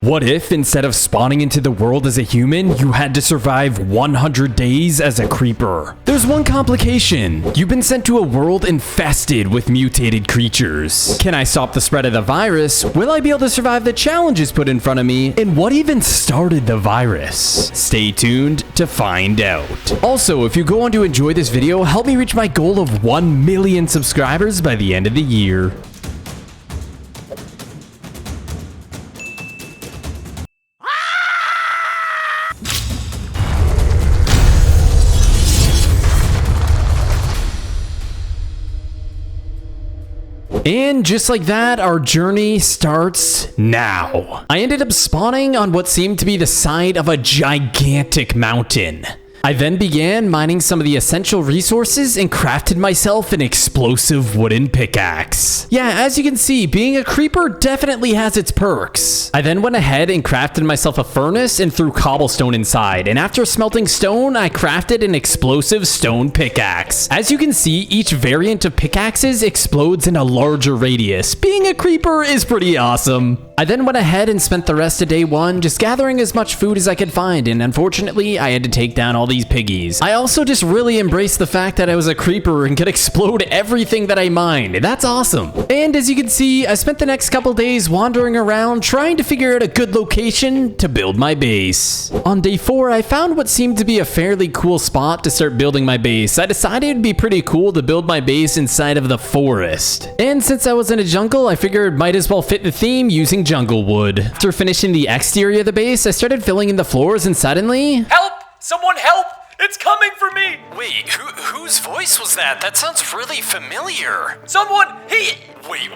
What if, instead of spawning into the world as a human, you had to survive 100 days as a creeper? There's one complication. You've been sent to a world infested with mutated creatures. Can I stop the spread of the virus? Will I be able to survive the challenges put in front of me? And what even started the virus? Stay tuned to find out. Also, if you go on to enjoy this video, help me reach my goal of 1 million subscribers by the end of the year. And just like that, our journey starts now. I ended up spawning on what seemed to be the side of a gigantic mountain. I then began mining some of the essential resources and crafted myself an explosive wooden pickaxe. Yeah, as you can see, being a creeper definitely has its perks. I then went ahead and crafted myself a furnace and threw cobblestone inside, and after smelting stone, I crafted an explosive stone pickaxe. As you can see, each variant of pickaxes explodes in a larger radius. Being a creeper is pretty awesome. I then went ahead and spent the rest of day one just gathering as much food as I could find, and unfortunately, I had to take down all these piggies. I also just really embraced the fact that I was a creeper and could explode everything that I mined. That's awesome. And as you can see, I spent the next couple days wandering around trying to figure out a good location to build my base. On day 4, I found what seemed to be a fairly cool spot to start building my base. I decided it'd be pretty cool to build my base inside of the forest. And since I was in a jungle, I figured might as well fit the theme using jungle wood. After finishing the exterior of the base, I started filling in the floors and suddenly... Help! Someone help! It's coming for me! Wait, whose voice was that? That sounds really familiar. Someone, Wait,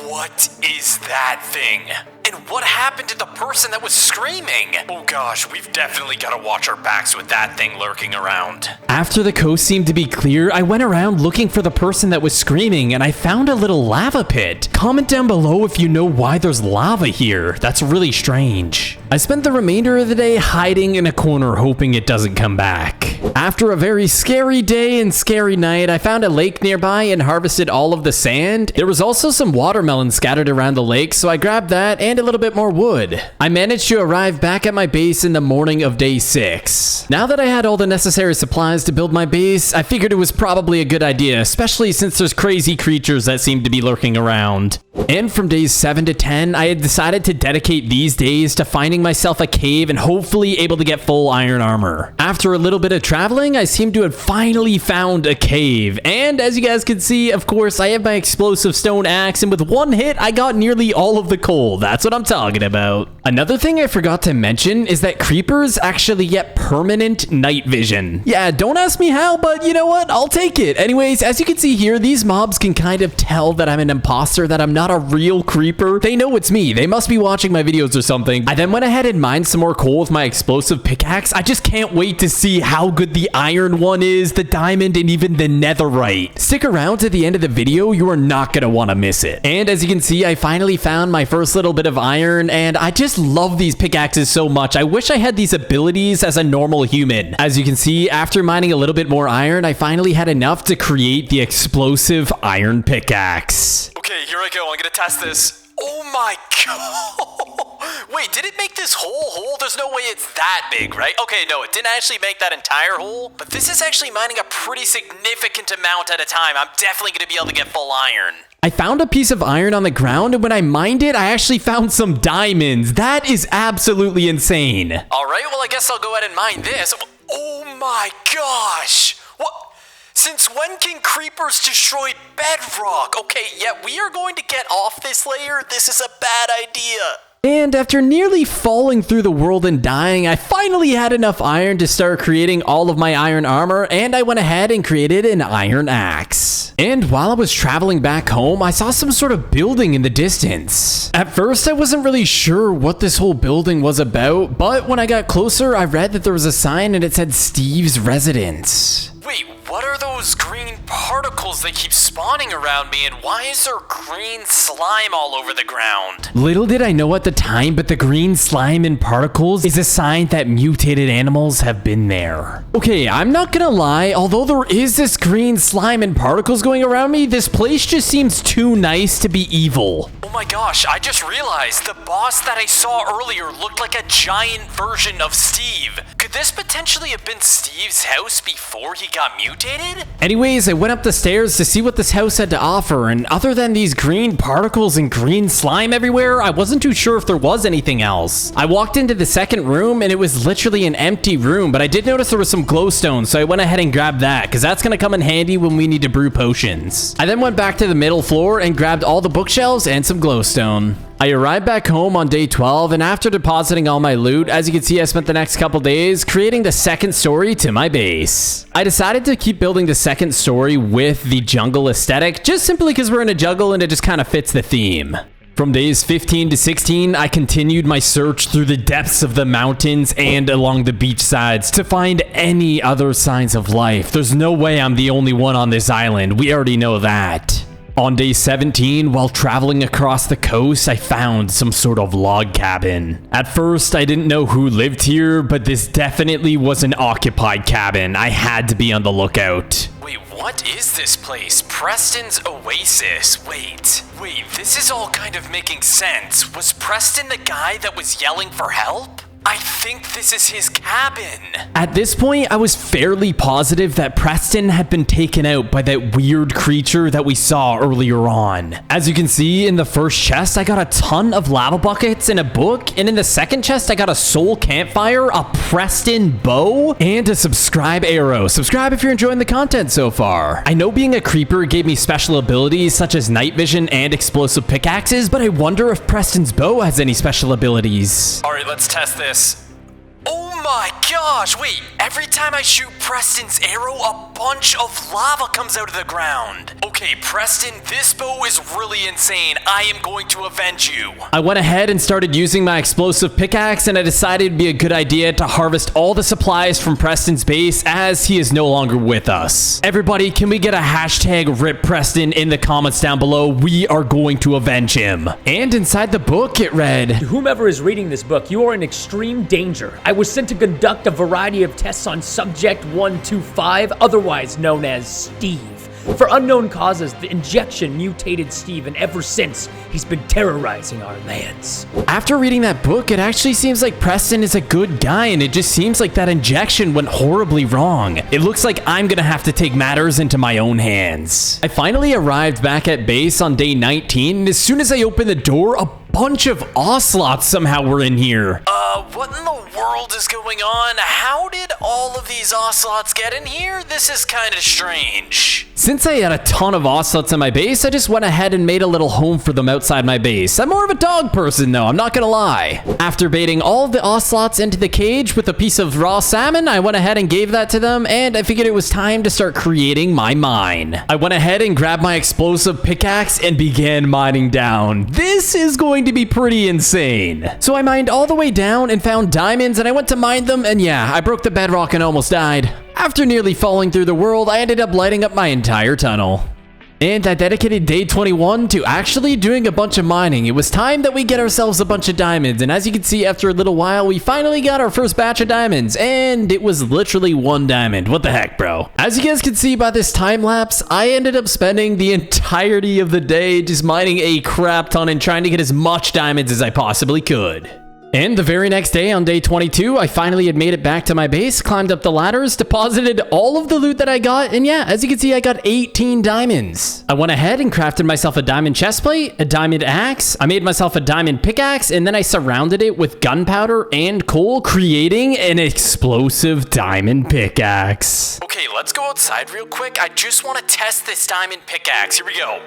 what is that thing? And what happened to the person that was screaming? Oh gosh, we've definitely got to watch our backs with that thing lurking around. After the coast seemed to be clear, I went around looking for the person that was screaming, and I found a little lava pit. Comment down below if you know why there's lava here. That's really strange. I spent the remainder of the day hiding in a corner hoping it doesn't come back. After a very scary day and scary night, I found a lake nearby and harvested all of the sand. There was also some watermelon scattered around the lake, so I grabbed that and a little bit more wood. I managed to arrive back at my base in the morning of day 6. Now that I had all the necessary supplies to build my base, I figured it was probably a good idea, especially since there's crazy creatures that seem to be lurking around. And from days 7 to 10, I had decided to dedicate these days to finding myself a cave and hopefully able to get full iron armor. After a little bit of traveling, I seem to have finally found a cave. And as you guys can see, of course, I have my explosive stone axe, and with one hit, I got nearly all of the coal. That's what I'm talking about. Another thing I forgot to mention is that creepers actually get permanent night vision. Yeah, don't ask me how, but you know what? I'll take it. Anyways, as you can see here, these mobs can kind of tell that I'm an imposter, that I'm not a real creeper. They know it's me. They must be watching my videos or something. I then went ahead and mined some more coal with my explosive pickaxe. I just can't wait to see how good the iron one is, the diamond, and even the netherite. Stick around to the end of the video. You are not gonna want to miss it. And as you can see, I finally found my first little bit of iron, and I just love these pickaxes so much. I wish I had these abilities as a normal human. As you can see, after mining a little bit more iron, I finally had enough to create the explosive iron pickaxe. Okay, here I go. I'm gonna test this. Oh my god! Wait, did it make this whole hole? There's no way it's that big, right? Okay, no, it didn't actually make that entire hole, but this is actually mining a pretty significant amount at a time. I'm definitely gonna be able to get full iron. I found a piece of iron on the ground, and when I mined it, I actually found some diamonds. That is absolutely insane. All right, well, I guess I'll go ahead and mine this. Oh my gosh! What? Since when can creepers destroy bedrock? Okay, yeah, we are going to get off this layer. This is a bad idea. And after nearly falling through the world and dying, I finally had enough iron to start creating all of my iron armor, and I went ahead and created an iron axe. And while I was traveling back home, I saw some sort of building in the distance. At first, I wasn't really sure what this whole building was about, but when I got closer, I read that there was a sign and it said Steve's residence. Wait, what are those green particles that keep spawning around me, and why is there green slime all over the ground? Little did I know at the time, but the green slime and particles is a sign that mutated animals have been there. Okay, I'm not gonna lie, although there is this green slime and particles going around me, this place just seems too nice to be evil. Oh my gosh, I just realized the boss that I saw earlier looked like a giant version of Steve. Could this potentially have been Steve's house before he got mutated? Anyways, I went up the stairs to see what this house had to offer, and other than these green particles and green slime everywhere, I wasn't too sure if there was anything else. I walked into the second room and it was literally an empty room, but I did notice there was some glowstone, so I went ahead and grabbed that, because that's gonna come in handy when we need to brew potions. I then went back to the middle floor and grabbed all the bookshelves and some glowstone. I arrived back home on day 12, and after depositing all my loot, as you can see, I spent the next couple days creating the second story to my base. I decided to keep building the second story with the jungle aesthetic, just simply because we're in a jungle and it just kind of fits the theme. From days 15 to 16, I continued my search through the depths of the mountains and along the beach sides to find any other signs of life. There's no way I'm the only one on this island, we already know that. On day 17, while traveling across the coast, I found some sort of log cabin. At first, I didn't know who lived here, but this definitely was an occupied cabin. I had to be on the lookout. Wait, what is this place? Preston's Oasis. Wait, this is all kind of making sense. Was Preston the guy that was yelling for help? I think this is his cabin. At this point, I was fairly positive that Preston had been taken out by that weird creature that we saw earlier on. As you can see, in the first chest, I got a ton of lava buckets and a book, and in the second chest, I got a soul campfire, a Preston bow, and a subscribe arrow. Subscribe if you're enjoying the content so far. I know being a creeper gave me special abilities such as night vision and explosive pickaxes, but I wonder if Preston's bow has any special abilities. All right, let's test this. Oh my gosh, wait, every time I shoot Preston's arrow, a bunch of lava comes out of the ground. Okay, Preston, this bow is really insane. I am going to avenge you. I went ahead and started using my explosive pickaxe, and I decided it'd be a good idea to harvest all the supplies from Preston's base as he is no longer with us. Everybody, can we get a hashtag Rip Preston in the comments down below? We are going to avenge him. And inside the book, it read, To whomever is reading this book, you are in extreme danger. I was sent to conduct a variety of tests on Subject 125, otherwise known as Steve. For unknown causes, the injection mutated Steve, and ever since, he's been terrorizing our lands. After reading that book, it actually seems like Preston is a good guy, and it just seems like that injection went horribly wrong. It looks like I'm gonna have to take matters into my own hands. I finally arrived back at base on day 19, and as soon as I opened the door, a bunch of ocelots somehow were in here. What in the world is going on? How did all of these ocelots get in here? This is kind of strange. Since I had a ton of ocelots in my base, I just went ahead and made a little home for them outside my base. I'm more of a dog person though, I'm not gonna lie. After baiting all of the ocelots into the cage with a piece of raw salmon, I went ahead and gave that to them, and I figured it was time to start creating my mine. I went ahead and grabbed my explosive pickaxe and began mining down. This is going to be pretty insane. So I mined all the way down and found diamonds, and I went to mine them, and yeah, I broke the bedrock and almost died. After nearly falling through the world, I ended up lighting up my entire tunnel. And I dedicated day 21 to actually doing a bunch of mining. It was time that we get ourselves a bunch of diamonds, and as you can see, after a little while, we finally got our first batch of diamonds, and it was literally 1 diamond. What the heck, bro? As you guys can see by this time lapse, I ended up spending the entirety of the day just mining a crap ton and trying to get as much diamonds as I possibly could. And the very next day, on day 22, I finally had made it back to my base, climbed up the ladders, deposited all of the loot that I got, and yeah, as you can see, I got 18 diamonds. I went ahead and crafted myself a diamond chestplate, a diamond axe, I made myself a diamond pickaxe, and then I surrounded it with gunpowder and coal, creating an explosive diamond pickaxe. Okay, let's go outside real quick. I just want to test this diamond pickaxe. Here we go.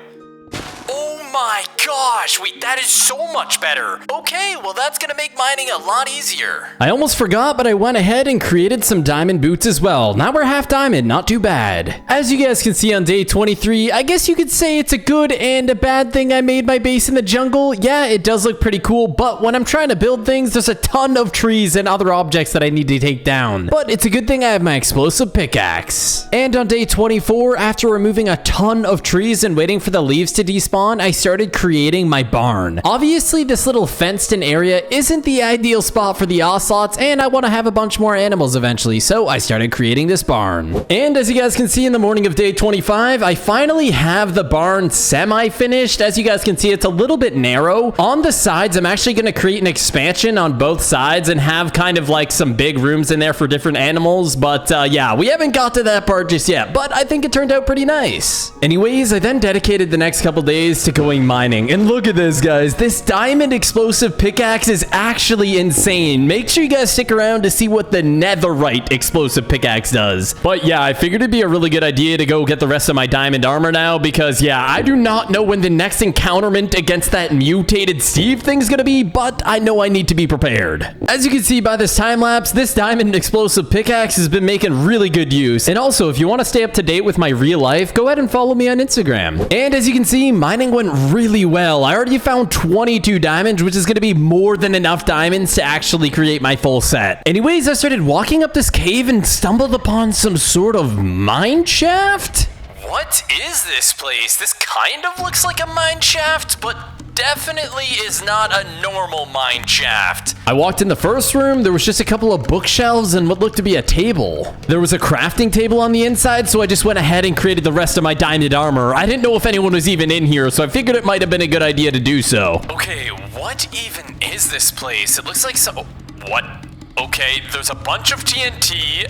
Oh my gosh, wait, that is so much better. Okay, well that's gonna make mining a lot easier. I almost forgot, but I went ahead and created some diamond boots as well. Now we're half diamond, not too bad. As you guys can see on day 23, I guess you could say it's a good and a bad thing I made my base in the jungle. Yeah, it does look pretty cool, but when I'm trying to build things, there's a ton of trees and other objects that I need to take down. But it's a good thing I have my explosive pickaxe. And on day 24, after removing a ton of trees and waiting for the leaves to despawn, I started creating my barn. Obviously, this little fenced-in area isn't the ideal spot for the ocelots, and I want to have a bunch more animals eventually, so I started creating this barn. And as you guys can see in the morning of day 25, I finally have the barn semi-finished. As you guys can see, it's a little bit narrow. On the sides, I'm actually going to create an expansion on both sides and have kind of like some big rooms in there for different animals, but yeah, we haven't got to that part just yet, but I think it turned out pretty nice. Anyways, I then dedicated the next couple days to going mining, and look at this, guys. This diamond explosive pickaxe is actually insane. Make sure you guys stick around to see what the netherite explosive pickaxe does. But yeah, I figured it'd be a really good idea to go get the rest of my diamond armor now, because yeah, I do not know when the next encounterment against that mutated Steve thing's gonna be, but I know I need to be prepared. As you can see by this time lapse, this diamond explosive pickaxe has been making really good use. And also, if you want to stay up to date with my real life, go ahead and follow me on Instagram. And as you can see, mining went really well. I already found 22 diamonds, which is going to be more than enough diamonds to actually create my full set. Anyways, I started walking up this cave and stumbled upon some sort of mine shaft. What is this place? This kind of looks like a mine shaft, but definitely is not a normal mine shaft. I walked in the first room. There was just a couple of bookshelves and what looked to be a table. There was a crafting table on the inside, so I just went ahead and created the rest of my diamond armor. I didn't know if anyone was even in here, so I figured it might have been a good idea to do so. Okay, what even is this place? It looks like what? Okay, there's a bunch of TNT,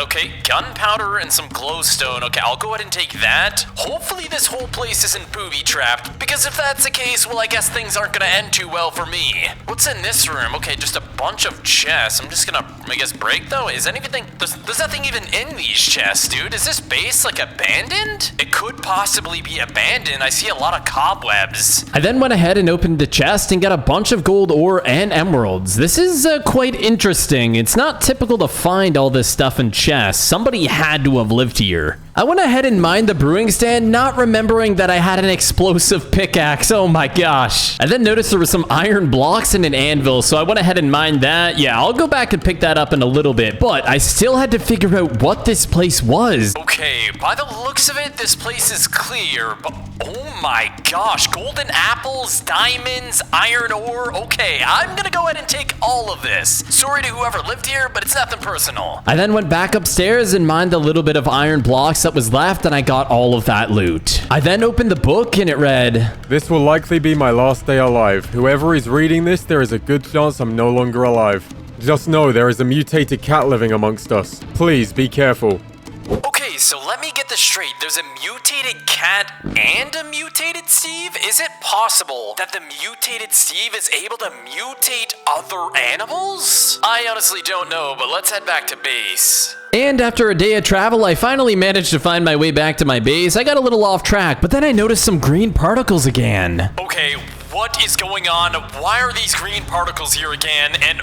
okay, gunpowder and some glowstone. Okay, I'll go ahead and take that. Hopefully this whole place isn't booby-trapped, because if that's the case, well, I guess things aren't gonna end too well for me. What's in this room? Okay, just a bunch of chests. I'm just gonna, I guess, break, though? Is anything, there's nothing even in these chests, dude. Is this base, like, abandoned? It could possibly be abandoned. I see a lot of cobwebs. I then went ahead and opened the chest and got a bunch of gold ore and emeralds. This is quite interesting. It's not typical to find all this stuff in chests. Somebody had to have lived here. I went ahead and mined the brewing stand, not remembering that I had an explosive pickaxe. Oh my gosh. I then noticed there was some iron blocks and an anvil, so I went ahead and mined that. Yeah, I'll go back and pick that up in a little bit, but I still had to figure out what this place was. Okay, by the looks of it, this place is clear, but oh my gosh, golden apples, diamonds, iron ore. Okay, I'm gonna go ahead and take all of this. Sorry to whoever lived here, but it's nothing personal. I then went back upstairs and mined a little bit of iron blocks that was left, and I got all of that loot. I then opened the book and it read, "This will likely be my last day alive. Whoever is reading this, there is a good chance I'm no longer alive. Just know there is a mutated cat living amongst us. Please be careful." Okay, so let me get this straight. There's a mutated cat and a mutated Steve? Is it possible that the mutated Steve is able to mutate other animals? I honestly don't know, but let's head back to base. And after a day of travel, I finally managed to find my way back to my base. I got a little off track, but then I noticed some green particles again. Okay, what is going on? Why are these green particles here again? And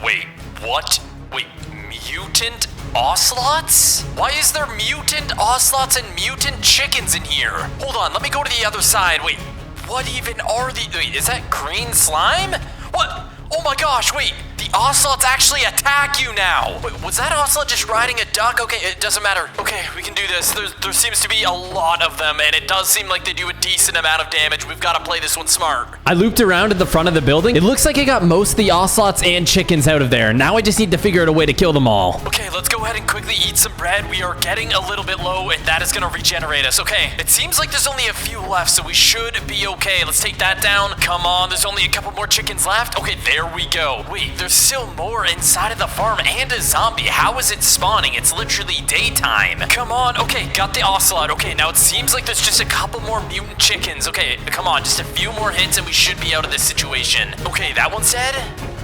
wait, what? Wait, mutant ocelots? Why is there mutant ocelots and mutant chickens in here? Hold on, let me go to the other side. Wait, what even are these? Wait, is that green slime? What? Oh my gosh, wait. The ocelots actually attack you now. Wait, was that ocelot just riding a duck? Okay, it doesn't matter. Okay, we can do this. There seems to be a lot of them, and it does seem like they do a decent amount of damage. We've got to play this one smart. I looped around at the front of the building. It looks like I got most of the ocelots and chickens out of there. Now I just need to figure out a way to kill them all. Okay, let's go ahead and quickly eat some bread. We are getting a little bit low, and that is going to regenerate us. Okay, it seems like there's only a few left, so we should be okay. Let's take that down. Come on, there's only a couple more chickens left. Okay, there we go. Wait, there's still more inside of the farm and a zombie. How is it spawning? It's literally daytime. Come on. Okay, got the ocelot. Okay, now it seems like there's just a couple more mutant chickens. Okay, come on, just a few more hits and we should be out of this situation. Okay, that one's dead.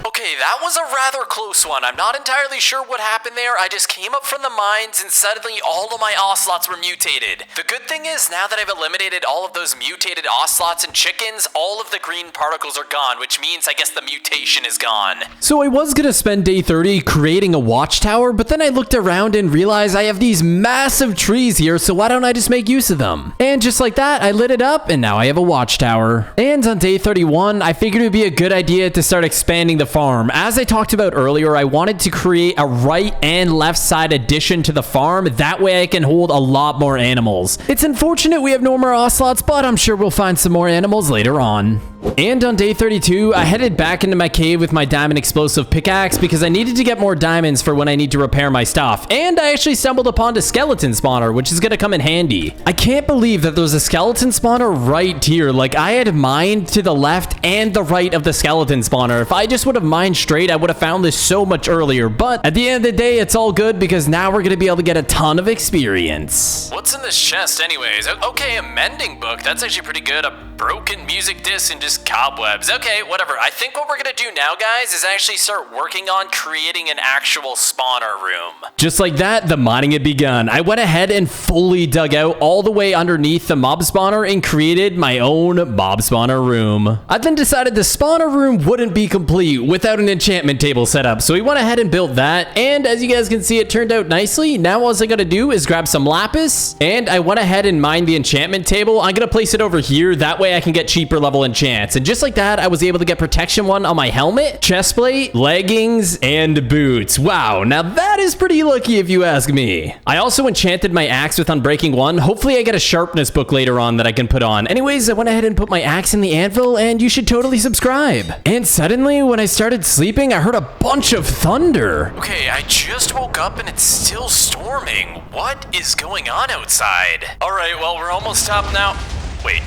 Okay, Okay, that was a rather close one. I'm not entirely sure what happened there. I just came up from the mines and suddenly all of my ocelots were mutated. The good thing is, now that I've eliminated all of those mutated ocelots and chickens, all of the green particles are gone, which means I guess the mutation is gone. So I was gonna spend day 30 creating a watchtower, but then I looked around and realized I have these massive trees here, so why don't I just make use of them? And just like that, I lit it up, and now I have a watchtower. And on day 31, I figured it would be a good idea to start expanding the farm. As I talked about earlier, I wanted to create a right and left side addition to the farm. That way I can hold a lot more animals. It's unfortunate we have no more ocelots, but I'm sure we'll find some more animals later on. And on day 32, I headed back into my cave with my diamond explosive pickaxe because I needed to get more diamonds for when I need to repair my stuff. And I actually stumbled upon a skeleton spawner, which is gonna come in handy. I can't believe that there's a skeleton spawner right here. Like, I had mined to the left and the right of the skeleton spawner. If I just would have mined straight, I would have found this so much earlier. But at the end of the day, it's all good because now we're gonna be able to get a ton of experience. What's in this chest anyways? Okay, a mending book. That's actually pretty good. A broken music disc and just cobwebs. Okay, whatever. I think what we're gonna do now, guys, is actually start working on creating an actual spawner room. Just like that, the mining had begun. I went ahead and fully dug out all the way underneath the mob spawner and created my own mob spawner room. I then decided the spawner room wouldn't be complete without an enchantment table set up, so we went ahead and built that, and as you guys can see, it turned out nicely. Now all I gotta do is grab some lapis, and I went ahead and mined the enchantment table. I'm gonna place it over here, that way I can get cheaper level enchants. And just like that, I was able to get protection 1 on my helmet, chest plate, leggings, and boots. Wow, now that is pretty lucky if you ask me. I also enchanted my axe with Unbreaking 1. Hopefully I get a sharpness book later on that I can put on. Anyways, I went ahead and put my axe in the anvil, and you should totally subscribe. And suddenly, when I started sleeping, I heard a bunch of thunder. Okay, I just woke up and it's still storming. What is going on outside? Alright, well, we're almost up now. Wait.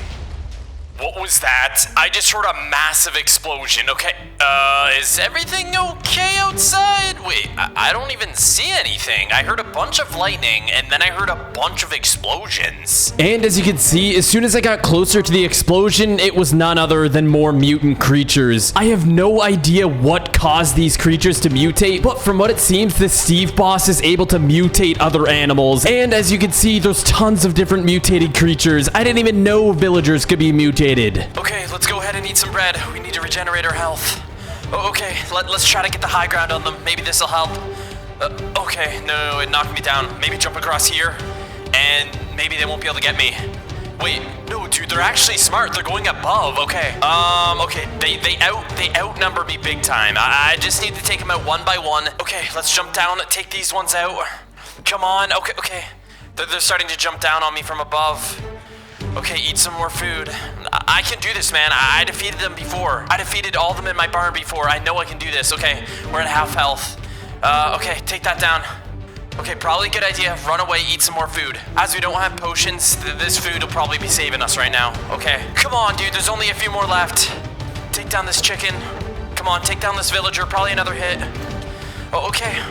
What was that? I just heard a massive explosion. Okay, is everything okay outside? Wait, I don't even see anything. I heard a bunch of lightning, and then I heard a bunch of explosions. And as you can see, as soon as I got closer to the explosion, it was none other than more mutant creatures. I have no idea what caused these creatures to mutate, but from what it seems, the Steve boss is able to mutate other animals. And as you can see, there's tons of different mutated creatures. I didn't even know villagers could be mutated. Okay, let's go ahead and eat some bread. We need to regenerate our health. Oh, okay, let's try to get the high ground on them. Maybe this'll help. Okay, no, it knocked me down. Maybe jump across here, and maybe they won't be able to get me. Wait, no, dude, they're actually smart. They're going above. Okay, okay, they outnumber me big time. I just need to take them out one by one. Okay, let's jump down, take these ones out. Come on, okay. They're starting to jump down on me from above. Okay, eat some more food. I can do this, man. I defeated them before. I defeated all of them in my barn before. I know I can do this. Okay, we're at half health. Okay, take that down. Okay, probably a good idea. Run away, eat some more food. As we don't have potions, this food will probably be saving us right now. Okay, come on, dude. There's only a few more left. Take down this chicken. Come on, take down this villager. Probably another hit. Oh, okay.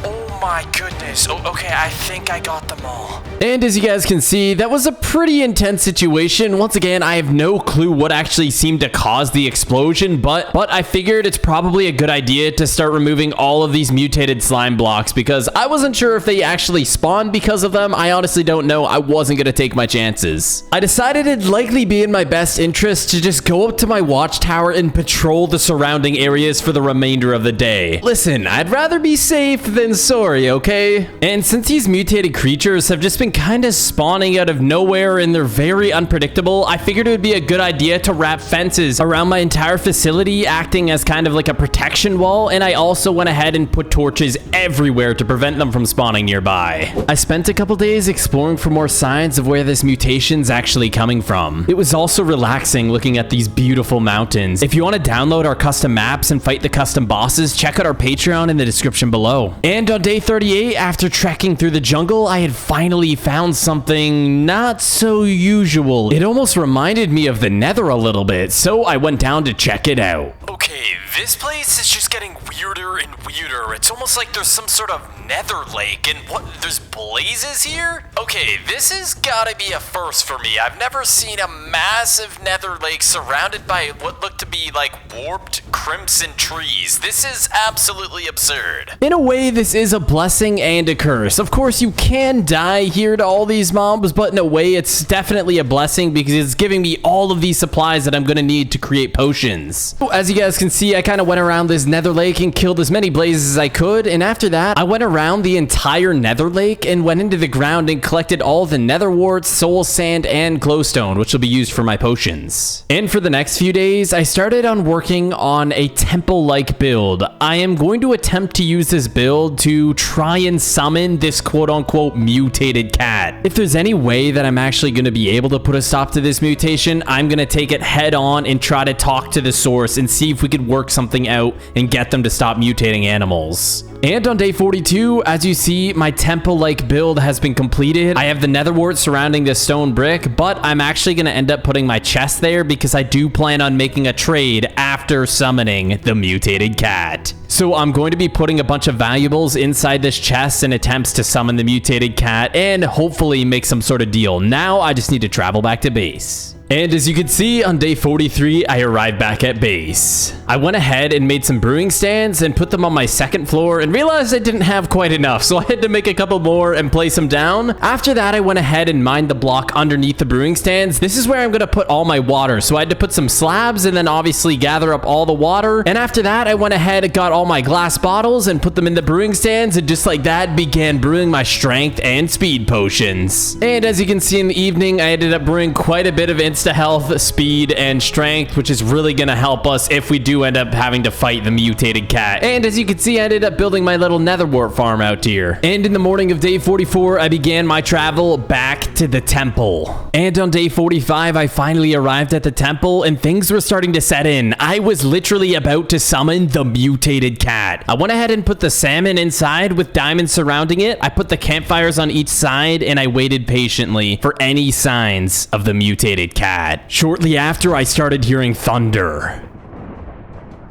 Oh my goodness. Oh, okay, I think I got them all. And as you guys can see, that was a pretty intense situation. Once again, I have no clue what actually seemed to cause the explosion, but I figured it's probably a good idea to start removing all of these mutated slime blocks because I wasn't sure if they actually spawned because of them. I honestly don't know. I wasn't going to take my chances. I decided it'd likely be in my best interest to just go up to my watchtower and patrol the surrounding areas for the remainder of the day. Listen, I'd rather be safe than sorry, okay? And since these mutated creatures have just been kind of spawning out of nowhere and they're very unpredictable, I figured it would be a good idea to wrap fences around my entire facility, acting as kind of like a protection wall, and I also went ahead and put torches everywhere to prevent them from spawning nearby. I spent a couple days exploring for more signs of where this mutation's actually coming from. It was also relaxing looking at these beautiful mountains. If you want to download our custom maps and fight the custom bosses, check out our Patreon in the description below. And on day 38, after trekking through the jungle, I had finally found something not so usual. It almost reminded me of the Nether a little bit, so I went down to check it out. Okay, this place is just getting weirder and weirder. It's almost like there's some sort of nether lake, and what, there's blazes here? Okay, this has gotta be a first for me. I've never seen a massive nether lake surrounded by what look to be like warped crimson trees. This is absolutely absurd. In a way, this is a blessing and a curse. Of course, you can die here to all these mobs, but in a way, it's definitely a blessing because it's giving me all of these supplies that I'm gonna need to create potions. As you guys can see, I kind of went around this nether lake and killed as many blazes as I could, and after that, I went around the entire nether lake and went into the ground and collected all the nether warts, soul sand, and glowstone, which will be used for my potions. And for the next few days, I started on working on a temple-like build. I am going to attempt to use this build to try and summon this quote-unquote mutated cat. If there's any way that I'm actually going to be able to put a stop to this mutation, I'm going to take it head on and try to talk to the source and see if we could work something out and get them to stop mutating animals. And on day 42, as you see, my temple-like build has been completed. I have the nether wart surrounding this stone brick, but I'm actually going to end up putting my chest there because I do plan on making a trade after summoning the mutated cat. So I'm going to be putting a bunch of valuables inside this chest in attempts to summon the mutated cat and hopefully make some sort of deal. Now I just need to travel back to base. And as you can see, on day 43, I arrived back at base. I went ahead and made some brewing stands and put them on my second floor and realized I didn't have quite enough, so I had to make a couple more and place them down. After that, I went ahead and mined the block underneath the brewing stands. This is where I'm gonna put all my water, so I had to put some slabs and then obviously gather up all the water. And after that, I went ahead and got all my glass bottles and put them in the brewing stands, and just like that, began brewing my strength and speed potions. And as you can see in the evening, I ended up brewing quite a bit of health, speed, and strength, which is really gonna help us if we do end up having to fight the mutated cat. And as you can see, I ended up building my little nether wart farm out here. And in the morning of day 44, I began my travel back to the temple. And on day 45, I finally arrived at the temple and things were starting to set in. I was literally about to summon the mutated cat. I went ahead and put the salmon inside with diamonds surrounding it. I put the campfires on each side and I waited patiently for any signs of the mutated cat. Shortly after, I started hearing thunder.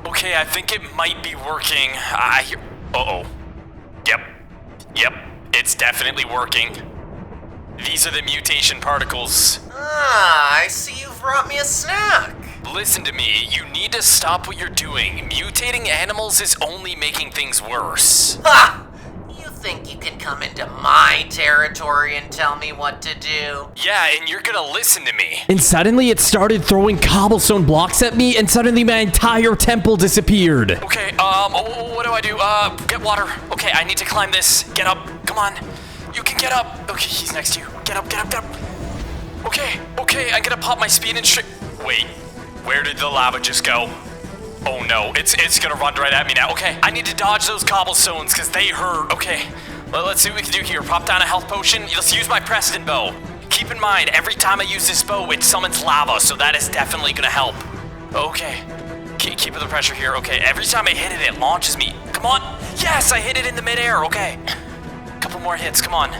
Okay, I think it might be working. I hear... Uh-oh. Yep, it's definitely working. These are the mutation particles. Ah, I see you've brought me a snack. Listen to me, you need to stop what you're doing. Mutating animals is only making things worse. Ha! You think you can come into my territory and tell me what to do? Yeah, and you're gonna listen to me. And suddenly it started throwing cobblestone blocks at me, and suddenly my entire temple disappeared. Okay, what do I do? Get water. Okay, I need to climb this. Get up. Come on. You can get up. Okay, he's next to you. Get up. Okay, I'm gonna pop my speed and Wait, where did the lava just go? Oh no, it's gonna run right at me now. Okay, I need to dodge those cobblestones because they hurt. Okay, well, let's see what we can do here. Pop down a health potion. Let's use my Preston bow. Keep in mind, every time I use this bow, it summons lava, so that is definitely gonna help. Okay, keep the pressure here. Okay, every time I hit it, it launches me. Come on. Yes, I hit it in the midair. Okay, couple more hits. Come on,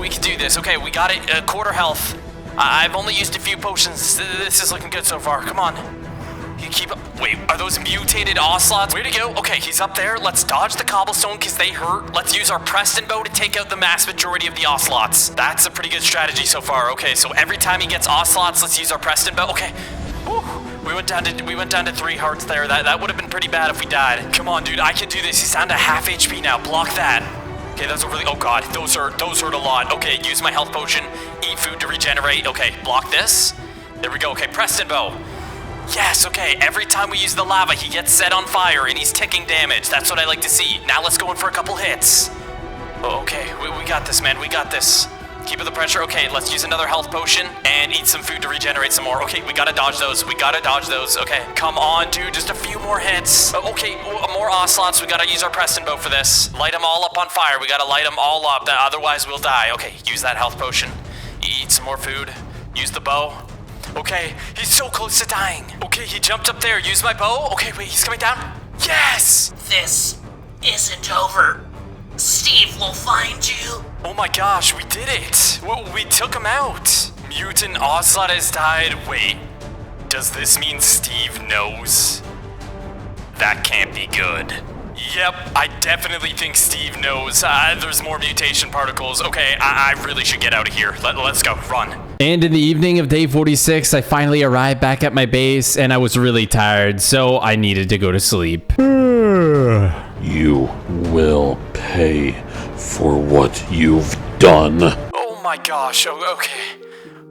we can do this. Okay, we got it. Quarter health. I've only used a few potions. This is looking good so far. Come on. You keep up. Wait, are those mutated ocelots? Way to go. Okay, he's up there. Let's dodge the cobblestone because they hurt. Let's use our Preston bow to take out the mass majority of the ocelots. That's a pretty good strategy so far. Okay, so every time he gets ocelots, let's use our Preston bow. Okay. Whew. We went down to 3 hearts there. That would have been pretty bad if we died. Come on, dude. I can do this. He's down to half HP now. Block that. Okay, those are really... Oh, God. Those hurt a lot. Okay, use my health potion. Eat food to regenerate. Okay, block this. There we go. Okay, Preston bow. Yes, okay, every time we use the lava, he gets set on fire and he's taking damage. That's what I like to see. Now let's go in for a couple hits. Oh, okay, we got this, man. We got this. Keep up the pressure. Okay, let's use another health potion and eat some food to regenerate some more. Okay, we gotta dodge those. Okay, come on, dude. Just a few more hits. Oh, okay, more ocelots. We gotta use our Preston bow for this. Light them all up on fire. We gotta light them all up. Otherwise, we'll die. Okay, use that health potion. Eat some more food. Use the bow. Okay, he's so close to dying. Okay, he jumped up there. Use my bow. Okay, wait, he's coming down. Yes! This isn't over. Steve will find you. Oh my gosh, we did it. We took him out. Mutant Ocelot has died. Wait, does this mean Steve knows? That can't be good. Yep, I definitely think Steve knows. There's more mutation particles. Okay, I really should get out of here. Let's go. Run. And in the evening of day 46, I finally arrived back at my base, and I was really tired, so I needed to go to sleep. You will pay for what you've done. Oh my gosh. Okay.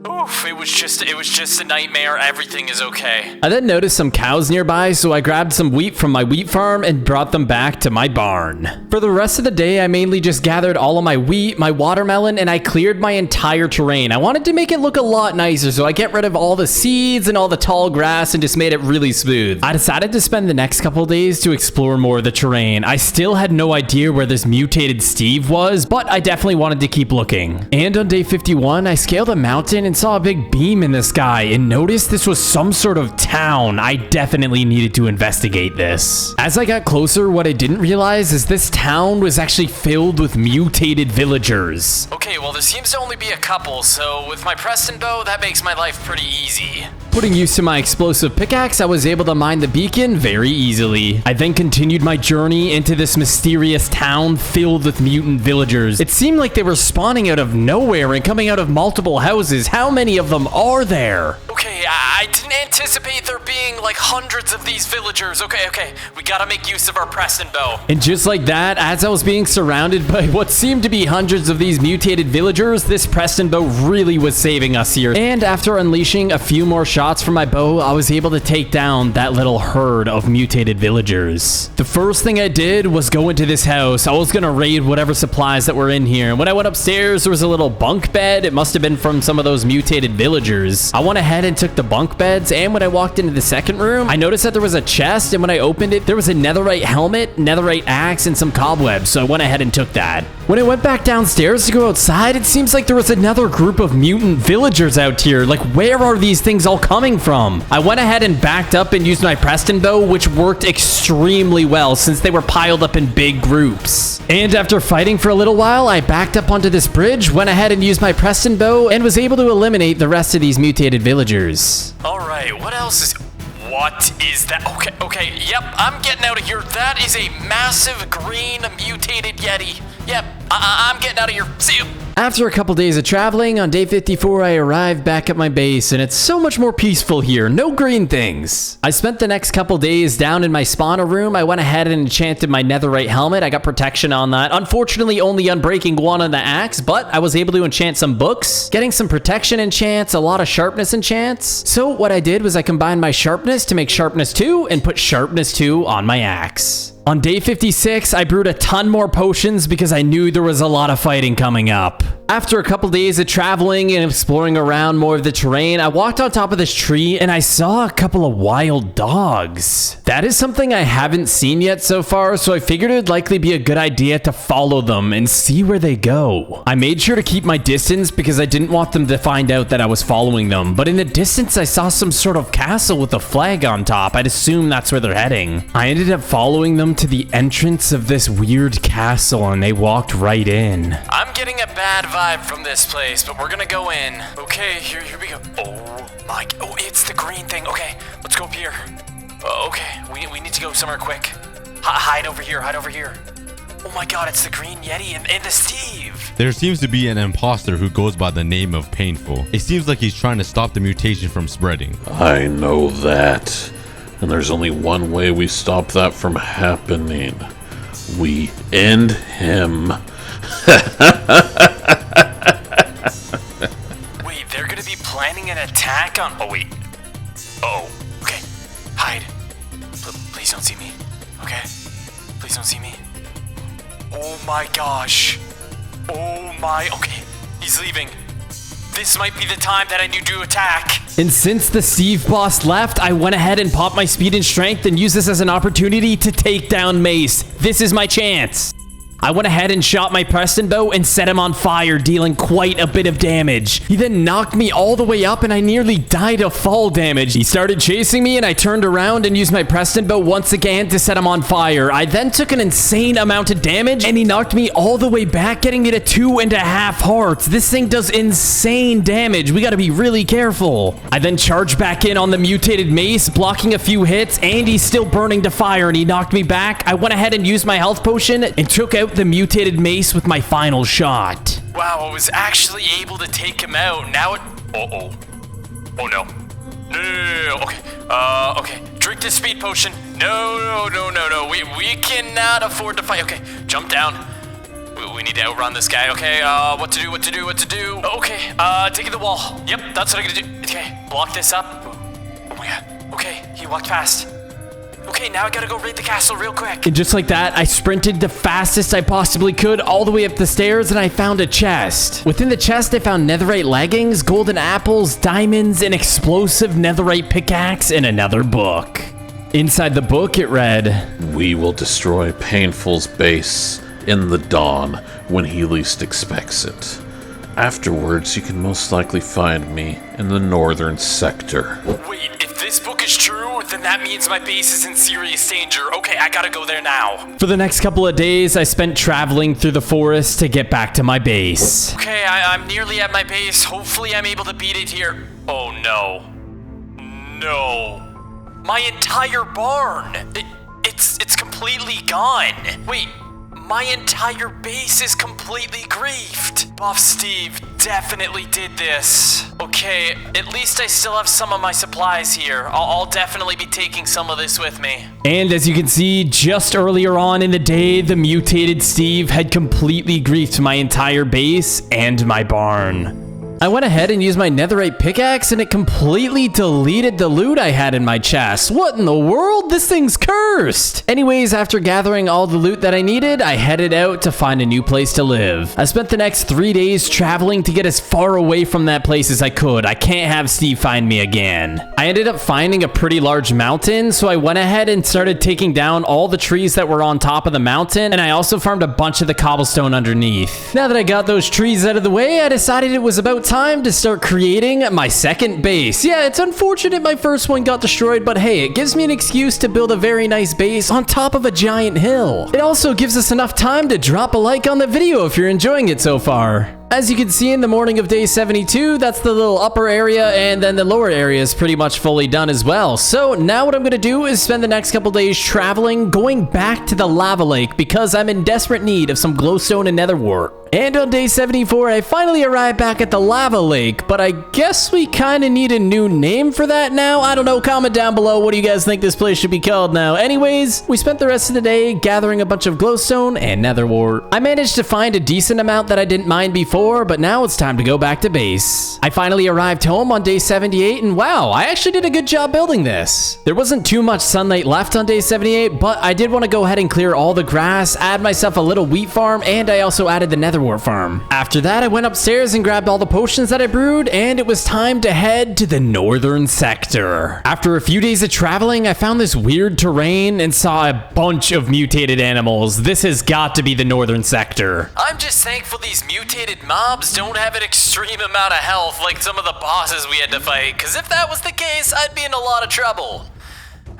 Oof, it was just a nightmare. Everything is okay. I then noticed some cows nearby, so I grabbed some wheat from my wheat farm and brought them back to my barn. For the rest of the day, I mainly just gathered all of my wheat, my watermelon, and I cleared my entire terrain. I wanted to make it look a lot nicer, so I get rid of all the seeds and all the tall grass and just made it really smooth. I decided to spend the next couple days to explore more of the terrain. I still had no idea where this mutated Steve was, but I definitely wanted to keep looking. And on day 51, I scaled a mountain and saw a big beam in the sky and noticed this was some sort of town. I definitely needed to investigate this. As I got closer, what I didn't realize is this town was actually filled with mutated villagers. Okay, well, there seems to only be a couple, so with my Preston bow, that makes my life pretty easy. Putting use to my explosive pickaxe, I was able to mine the beacon very easily. I then continued my journey into this mysterious town filled with mutant villagers. It seemed like they were spawning out of nowhere and coming out of multiple houses. How many of them are there? Okay, I didn't anticipate there being like hundreds of these villagers. Okay, we gotta make use of our Preston bow. And just like that, as I was being surrounded by what seemed to be hundreds of these mutated villagers, this Preston bow really was saving us here. And after unleashing a few more shots from my bow, I was able to take down that little herd of mutated villagers. The first thing I did was go into this house. I was gonna raid whatever supplies that were in here. And when I went upstairs, there was a little bunk bed. It must have been from some of those mutated villagers. I went ahead and took the bunk beds, and when I walked into the second room, I noticed that there was a chest, and when I opened it, there was a netherite helmet, netherite axe, and some cobwebs, so I went ahead and took that. When I went back downstairs to go outside, it seems like there was another group of mutant villagers out here. Like, where are these things all coming from? I went ahead and backed up and used my Preston bow, which worked extremely well since they were piled up in big groups. And after fighting for a little while, I backed up onto this bridge, went ahead and used my Preston bow, and was able to eliminate the rest of these mutated villagers. All right, what else is... What is that? Okay, yep, I'm getting out of here. That is a massive green mutated yeti. Yep, I'm getting out of here. See you. After a couple days of traveling, on day 54, I arrived back at my base, and it's so much more peaceful here. No green things. I spent the next couple days down in my spawner room. I went ahead and enchanted my netherite helmet. I got protection on that. Unfortunately, only unbreaking 1 on the axe, but I was able to enchant some books, getting some protection enchants, a lot of sharpness enchants. So what I did was I combined my sharpness to make sharpness 2 and put sharpness 2 on my axe. On day 56, I brewed a ton more potions because I knew there was a lot of fighting coming up. After a couple days of traveling and exploring around more of the terrain, I walked on top of this tree and I saw a couple of wild dogs. That is something I haven't seen yet so far, so I figured it would likely be a good idea to follow them and see where they go. I made sure to keep my distance because I didn't want them to find out that I was following them, but in the distance I saw some sort of castle with a flag on top. I'd assume that's where they're heading. I ended up following them to the entrance of this weird castle and they walked right in. I'm getting a bad vibe from this place, but we're gonna go in. Okay, here we go. Oh, it's the green thing. Okay, let's go up here. Okay, we need to go somewhere quick. Hide over here. Oh my god, it's the green yeti and the Steve. There seems to be an imposter who goes by the name of Painful. It seems like he's trying to stop the mutation from spreading. I know that. And there's only one way we stop that from happening. We end him. Wait, they're gonna be planning an attack on... Oh, wait. Oh, okay. Hide. Please don't see me. Okay? Please don't see me. Oh my gosh. Okay, he's leaving. This might be the time that I need to attack. And since the Steve boss left, I went ahead and popped my speed and strength and used this as an opportunity to take down Mace. This is my chance. I went ahead and shot my Preston bow and set him on fire, dealing quite a bit of damage. He then knocked me all the way up and I nearly died of fall damage. He started chasing me and I turned around and used my Preston bow once again to set him on fire. I then took an insane amount of damage and he knocked me all the way back, getting me to 2.5 hearts. This thing does insane damage. We gotta be really careful. I then charged back in on the Mutated Mace, blocking a few hits, and he's still burning to fire and he knocked me back. I went ahead and used my health potion and took out the Mutated Mace with my final shot. Wow, I was actually able to take him out. Now it... Oh no. No. Okay. Drink this speed potion. No. We cannot afford to fight. Okay, jump down. We need to outrun this guy. Okay, what to do? Okay, take the wall. Yep, that's what I'm gonna do. Okay, block this up. Oh my god. Okay, he walked past. Okay, now I gotta go raid the castle real quick. And just like that, I sprinted the fastest I possibly could all the way up the stairs and I found a chest. Within the chest, I found netherite leggings, golden apples, diamonds, an explosive netherite pickaxe, and another book. Inside the book, it read, "We will destroy Painful's base in the dawn when he least expects it. Afterwards, you can most likely find me in the northern sector." Wait, if this book is true, then that means my base is in serious danger. Okay, I gotta go there now. For the next couple of days, I spent traveling through the forest to get back to my base. Okay, I'm nearly at my base. Hopefully I'm able to beat it here. Oh no. No. My entire barn. It's completely gone. Wait. My entire base is completely griefed. Buff Steve definitely did this. Okay, at least I still have some of my supplies here. I'll definitely be taking some of this with me. And as you can see, just earlier on in the day, the Mutated Steve had completely griefed my entire base and my barn. I went ahead and used my netherite pickaxe and it completely deleted the loot I had in my chest. What in the world? This thing's cursed! Anyways, after gathering all the loot that I needed, I headed out to find a new place to live. I spent the next 3 days traveling to get as far away from that place as I could. I can't have Steve find me again. I ended up finding a pretty large mountain, so I went ahead and started taking down all the trees that were on top of the mountain, and I also farmed a bunch of the cobblestone underneath. Now that I got those trees out of the way, I decided it was about time to start creating my second base. Yeah, it's unfortunate my first one got destroyed, but hey, it gives me an excuse to build a very nice base on top of a giant hill. It also gives us enough time to drop a like on the video if you're enjoying it so far. As you can see in the morning of day 72, that's the little upper area, and then the lower area is pretty much fully done as well. So now what I'm going to do is spend the next couple days traveling, going back to the lava lake because I'm in desperate need of some glowstone and nether wart. And on day 74, I finally arrived back at the lava lake, but I guess we kind of need a new name for that now. I don't know, comment down below what do you guys think this place should be called now. Anyways, we spent the rest of the day gathering a bunch of glowstone and nether wart. I managed to find a decent amount that I didn't mind before, but now it's time to go back to base. I finally arrived home on day 78, and wow, I actually did a good job building this. There wasn't too much sunlight left on day 78, but I did want to go ahead and clear all the grass, add myself a little wheat farm, and I also added the nether wart farm. After that, I went upstairs and grabbed all the potions that I brewed, and it was time to head to the northern sector. After a few days of traveling, I found this weird terrain and saw a bunch of mutated animals. This has got to be the northern sector. I'm just thankful these mutated mobs don't have an extreme amount of health like some of the bosses we had to fight, because if that was the case, I'd be in a lot of trouble.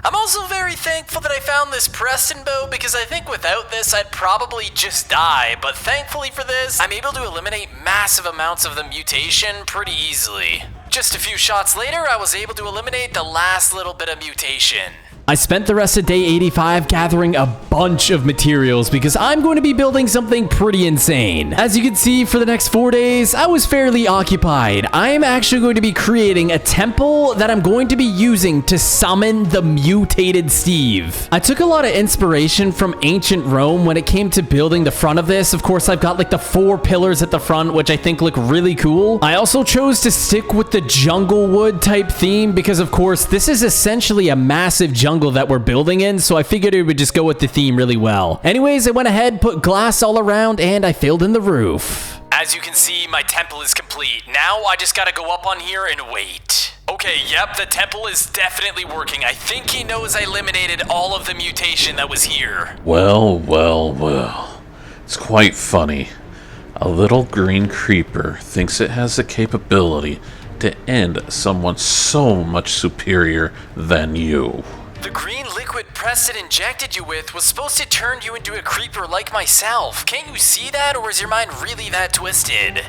I'm also very thankful that I found this Preston bow because I think without this I'd probably just die, but thankfully for this, I'm able to eliminate massive amounts of the mutation pretty easily. Just a few shots later, I was able to eliminate the last little bit of mutation. I spent the rest of day 85 gathering a bunch of materials because I'm going to be building something pretty insane. As you can see, for the next 4 days, I was fairly occupied. I am actually going to be creating a temple that I'm going to be using to summon the Mutated Steve. I took a lot of inspiration from ancient Rome when it came to building the front of this. Of course, I've got like the 4 pillars at the front, which I think look really cool. I also chose to stick with the jungle wood type theme because, of course, this is essentially a massive jungle that we're building in, so I figured it would just go with the theme really well. Anyways, I went ahead, put glass all around, and I filled in the roof. As you can see, my temple is complete. Now I just gotta go up on here and wait. Okay, yep, the temple is definitely working. I think he knows I eliminated all of the mutation that was here. Well. It's quite funny. A little green creeper thinks it has the capability to end someone so much superior than you. The green liquid Preston injected you with was supposed to turn you into a creeper like myself. Can't you see that, or is your mind really that twisted?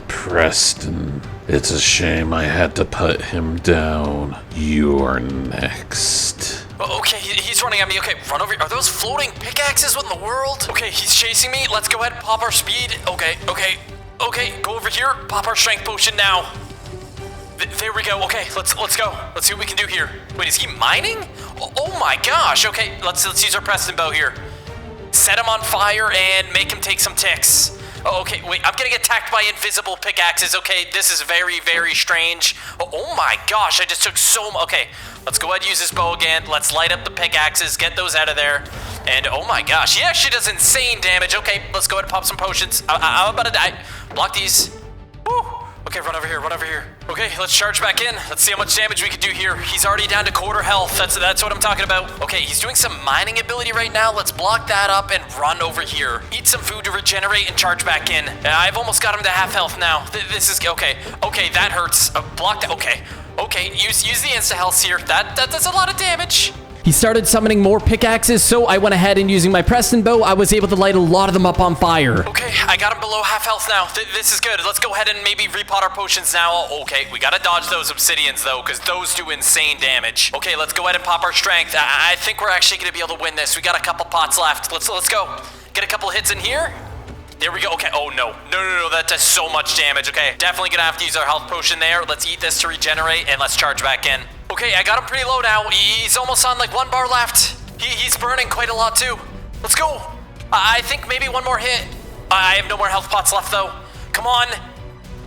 Preston. It's a shame I had to put him down. You're next. Okay, he's running at me. Okay, run over here. Are those floating pickaxes? What in the world? Okay, he's chasing me. Let's go ahead and pop our speed. Okay, go over here. Pop our strength potion now. There we go. Okay, let's go. Let's see what we can do here. Wait, is he mining? Oh my gosh. Okay, let's use our Preston bow here. Set him on fire and make him take some ticks. Oh, okay, wait, I'm getting attacked by invisible pickaxes. Okay, this is very, very strange. Oh my gosh, I just took so much. Okay, let's go ahead and use this bow again. Let's light up the pickaxes, get those out of there. And oh my gosh, he actually does insane damage. Okay, let's go ahead and pop some potions. I'm about to die. Block these. Woo. Okay, run over here. Okay, let's charge back in. Let's see how much damage we can do here. He's already down to quarter health. That's what I'm talking about. Okay, he's doing some mining ability right now. Let's block that up and run over here. Eat some food to regenerate and charge back in. I've almost got him to half health now. This is okay. Okay, that hurts. Block that. Okay. Use the insta health here. That does a lot of damage. He started summoning more pickaxes, so I went ahead and using my Preston bow, I was able to light a lot of them up on fire. Okay, I got him below half health now. This is good. Let's go ahead and maybe repot our potions now. Okay, we gotta dodge those obsidians though, because those do insane damage. Okay, let's go ahead and pop our strength. I think we're actually gonna be able to win this. We got a couple pots left. Let's go. Get a couple hits in here. There we go. Okay. Oh, no. No. That does so much damage. Okay. Definitely gonna have to use our health potion there. Let's eat this to regenerate, and let's charge back in. Okay, I got him pretty low now. He's almost on like 1 bar left. He's burning quite a lot, too. Let's go. I think maybe one more hit. I have no more health pots left, though. Come on.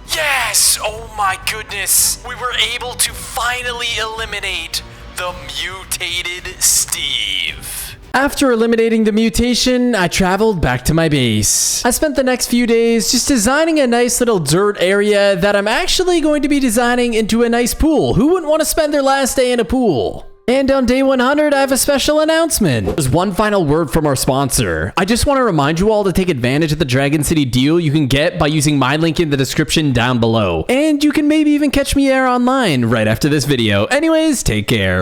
Yes! Oh, my goodness. We were able to finally eliminate the Mutated Steve. After eliminating the mutation, I traveled back to my base. I spent the next few days just designing a nice little dirt area that I'm actually going to be designing into a nice pool. Who wouldn't want to spend their last day in a pool? And on day 100, I have a special announcement. There's one final word from our sponsor. I just want to remind you all to take advantage of the Dragon City deal you can get by using my link in the description down below. And you can maybe even catch me there online right after this video. Anyways, take care.